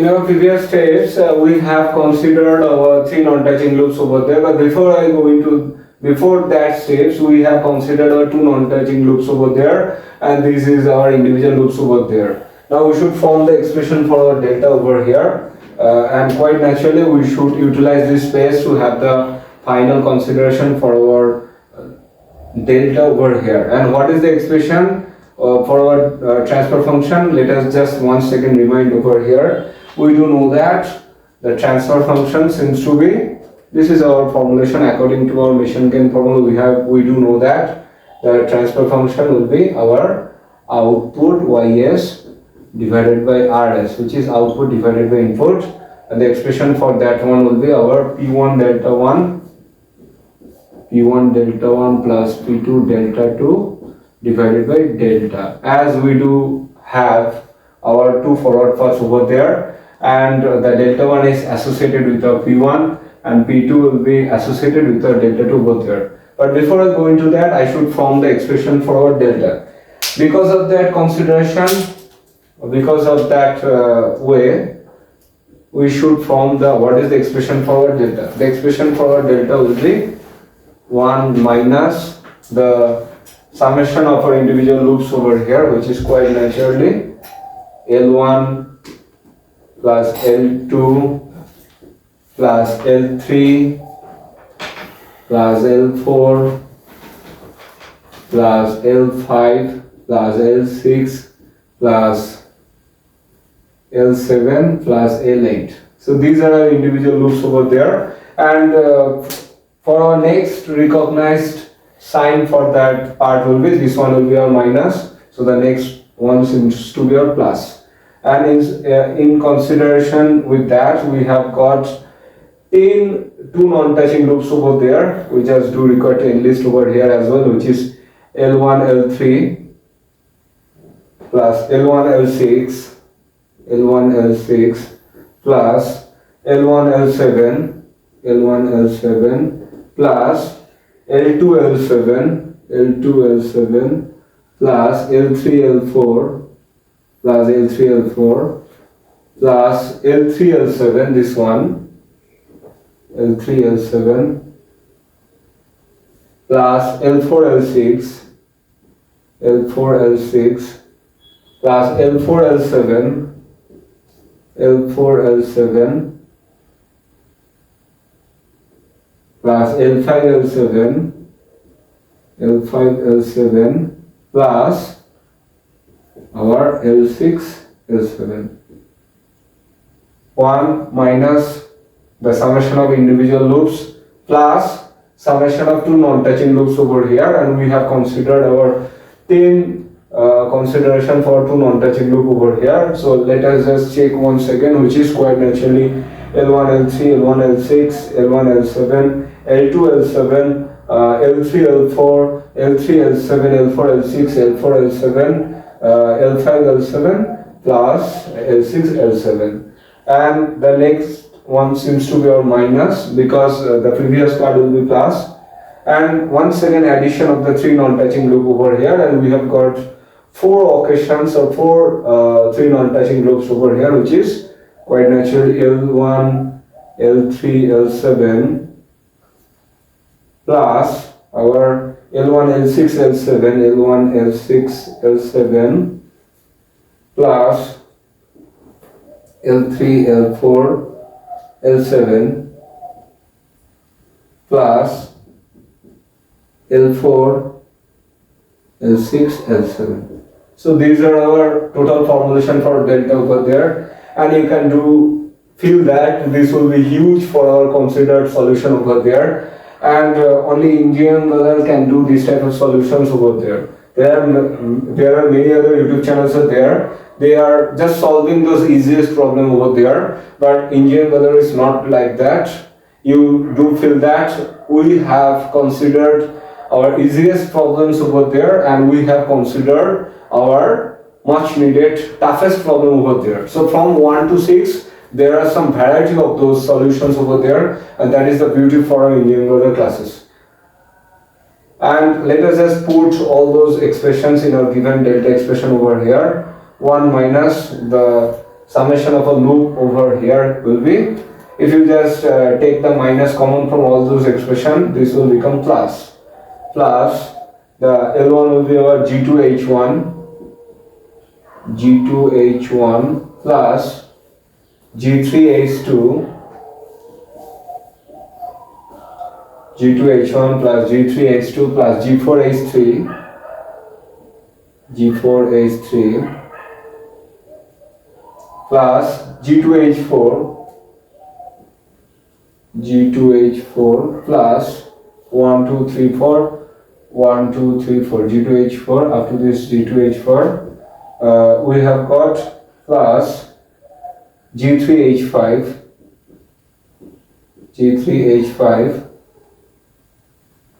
In our previous steps, we have considered our three non-touching loops over there. But before that steps, we have considered our two non-touching loops over there, and this is our individual loops over there. Now we should form the expression for our delta over here, and quite naturally we should utilize this space to have the final consideration for our delta over here. And what is the expression for our transfer function? Let us just 1 second remind over here. We do know that the transfer function seems to be, this is our formulation according to our Mason's formula. We do know that the transfer function will be our output ys divided by rs, which is output divided by input, and the expression for that one will be our p1 delta 1 plus p2 delta 2 divided by delta, as we do have our two forward paths over there, and the delta 1 is associated with the p1 and p2 will be associated with the delta 2 over there. But before I go into that, I should form the expression for our delta. Because of that consideration, because of that way, we should form what is the expression for our delta. The expression for our delta will be 1 minus the summation of our individual loops over here, which is quite naturally L1 plus L2 plus L3 plus L4 plus L5 plus L6 plus L7 plus L8. So these are our individual loops over there, and for our next recognized sign for that part will be, this one will be our minus, so the next one seems to be our plus. And in consideration with that, we have got in two non-touching loops over there. We just do require to enlist over here as well, which is L1 L3 plus L1 L6 plus L1 L7 plus L2 L7 plus L3 L4 plus L3 L4 plus L3 L7, this one L3 L7 plus L4 L6 plus L4 L7 plus L5 L7 plus our L6 L7. 1 minus the summation of individual loops plus summation of two non-touching loops over here, and we have considered our 10 consideration for two non-touching loop over here. So let us just check once again, which is quite naturally L1 L3 L1 L6 L1 L7 L2 L7 L3 L4 L3 L7 L4 L6 L4 L7 L5 L7 plus L6 L7, and the next one seems to be our minus, because the previous part will be plus, and once again addition of the three non-touching loop over here, and we have got four occasions or three non-touching loops over here, which is quite natural L1 L3 L7 plus our L1 L6 L7 plus L3 L4 L7 plus L4 L6 L7. So these are our total formulation for delta over there, and you can feel that this will be huge for our considered solution over there, and only Indian brother can do this type of solutions over there. There are many other YouTube channels out there. They are just solving those easiest problem over there, but Indian brother is not like that. You do feel that we have considered our easiest problems over there, and we have considered our much needed toughest problem over there. So from 1 to 6, there are some variety of those solutions over there, and that is the beauty for our Indian brother classes. And let us just put all those expressions in our given delta expression over here. 1 minus the summation of a loop over here will be, if you just take the minus common from all those expression, this will become plus the L1 will be our G2H1 plus G3H2 G2H1 plus G3H2 plus G4H3 plus G2H4 plus 1 2 3 4 1 2 3 4 G2H4 up to this G2H4 we have got plus G3H5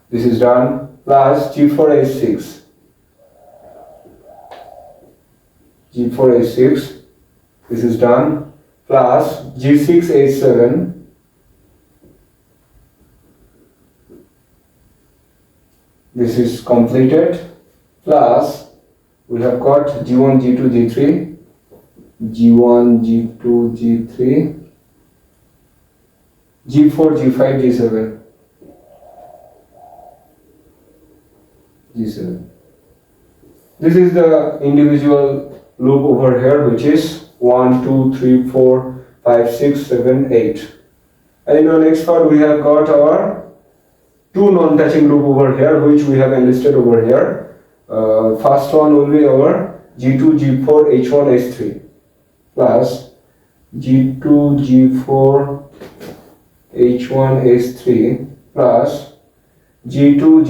this is done plus G4H6 this is done plus G6H7 this is completed plus we have got G1 G2 G3 G4 G5 G7 this is the individual loop over here, which is 1 2 3 4 5 6 7 8, and in the next part we have got our two non-touching loop over here, which we have enlisted over here. First one will be our G2 G4 H1 H3 plus G2 G4 H1 H3 plus G2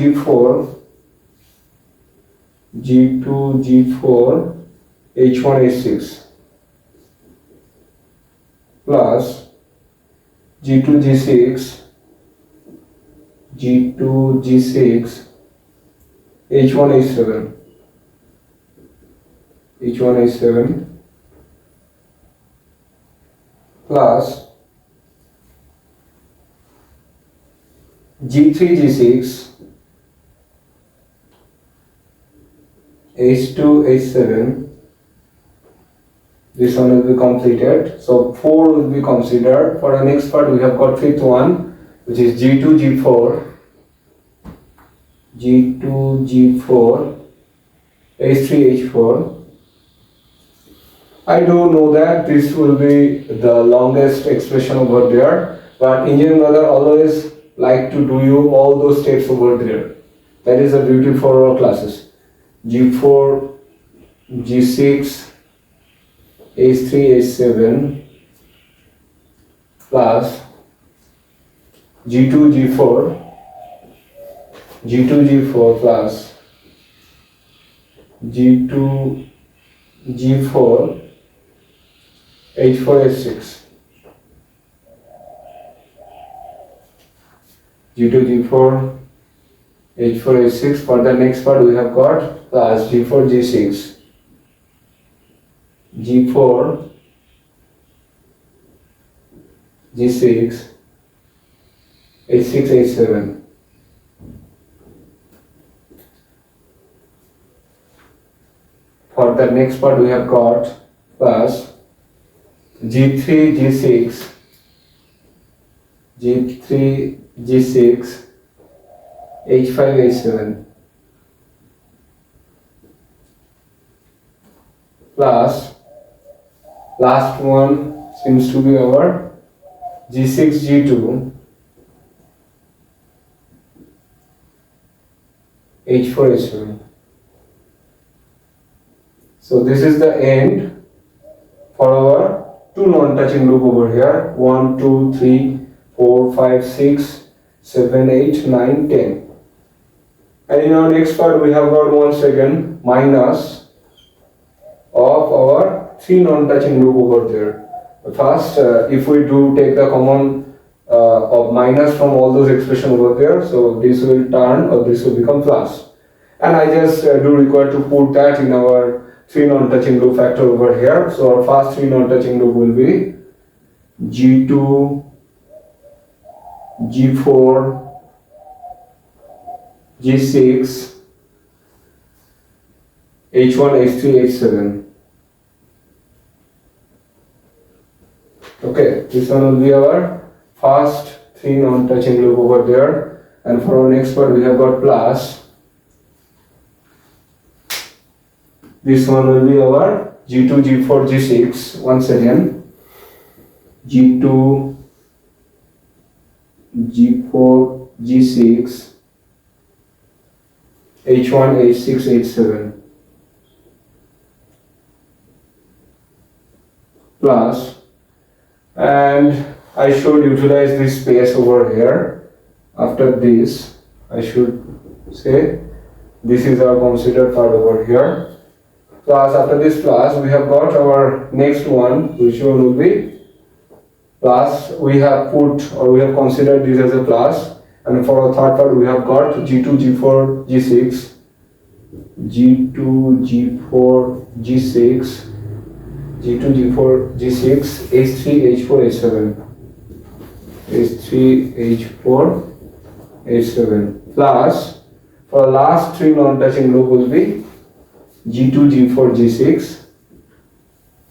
G4 H1 H6 plus G2 G6 H1 H7 plus G3 G6 H2 H7. This one will be completed. So 4 will be considered. For the next part we have got fifth one, which is G2 G4 H3 H4. I do know that this will be the longest expression over there, but engineering brother always like to do you all those steps over there. That is the beauty for our classes. G4 G6 H3 H7 plus G2 G4 plus G2 G4 H4 H6 G2 G4 H4 H6. For the next part we have got plus G4 G6 G4 G6 H6 H7. For the next part we have got plus G3 G6 H5 H7 plus last one seems to be our G6 G2 H4 H7. So this is the end for our two non-touching loop over here. 1 2 3 4 5 6 7 8 9 10. And in our next part we have got once again minus of our three non-touching loop over there. First, if we do take the common of minus from all those expressions over there, so this will turn or this will become plus. And I just do require to put that in our three non-touching loop factor over here. So our first three non-touching loop will be G2 G4 G6 H1 H3 H7. Okay, this one will be our first 3 non-touching loop over there, and for our next part we have got plus. This one will be our G2, G4, G6. Once again, G2, G4, G6, H1, H6, H7 plus, and I should utilize this space over here. After this, I should say this is our considered part over here. Plus, after this plus, we have got our next one, which one will be plus. We have put, or we have considered this as a plus, and for our third part we have got G2, G4, G6, G2, G4, G6, G2, G4, G6, H3, H4, H7, H3, H4, H7 plus, for the last 3 non-touching loop will be G2, G4, G6,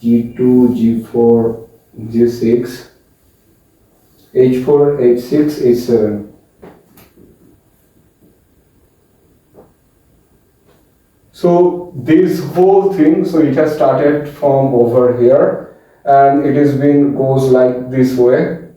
G2, G4, G6, H4, H6, H7. So this whole thing, so it has started from over here, and it has been goes like this way.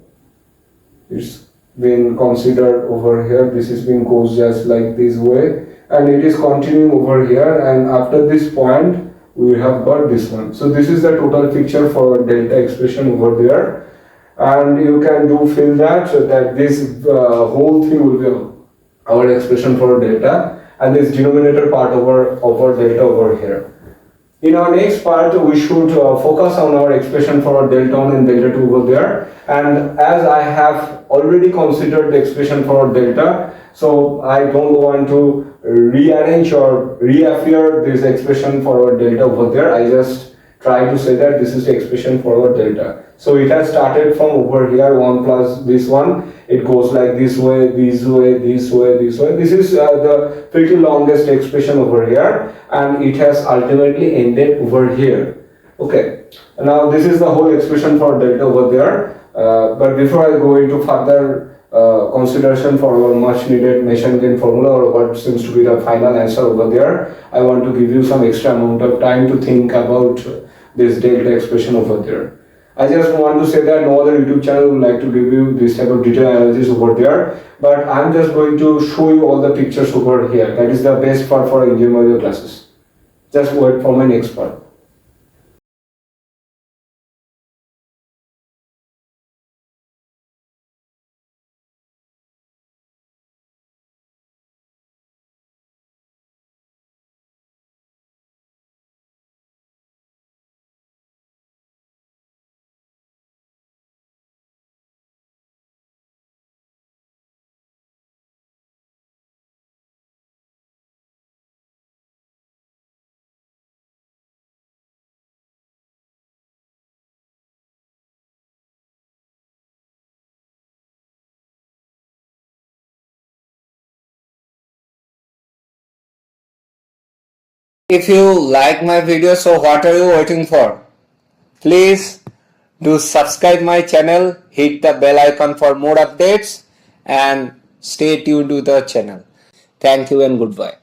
It's been considered over here. This has been goes just like this way, and it is continuing over here. And after this point, we have got this one. So this is the total picture for delta expression over there, and you can do feel that this whole thing will be our expression for delta, and this denominator part over delta over here. In our next part, we should focus on our expression for delta 1 and delta 2 over there. And as I have already considered the expression for delta, so I don't want to rearrange or reappear this expression for our delta over there. I just try to say that this is the expression for our delta. So it has started from over here, 1 plus this one. It goes like this way, this way, this way, this way. This is the pretty longest expression over here, and it has ultimately ended over here. Okay, now this is the whole expression for delta over there. But before I go into further consideration for our much needed Masson gain formula, or what seems to be the final answer over there, I want to give you some extra amount of time to think about this delta expression over there. I just want to say that no other YouTube channel would like to give you this type of detailed analysis over there, but I'm just going to show you all the pictures over here. That is the best part for engineering classes. Just wait for my next part. If you like my video, so what are you waiting for? Please do subscribe my channel, hit the bell icon for more updates, and stay tuned to the channel. Thank you and goodbye.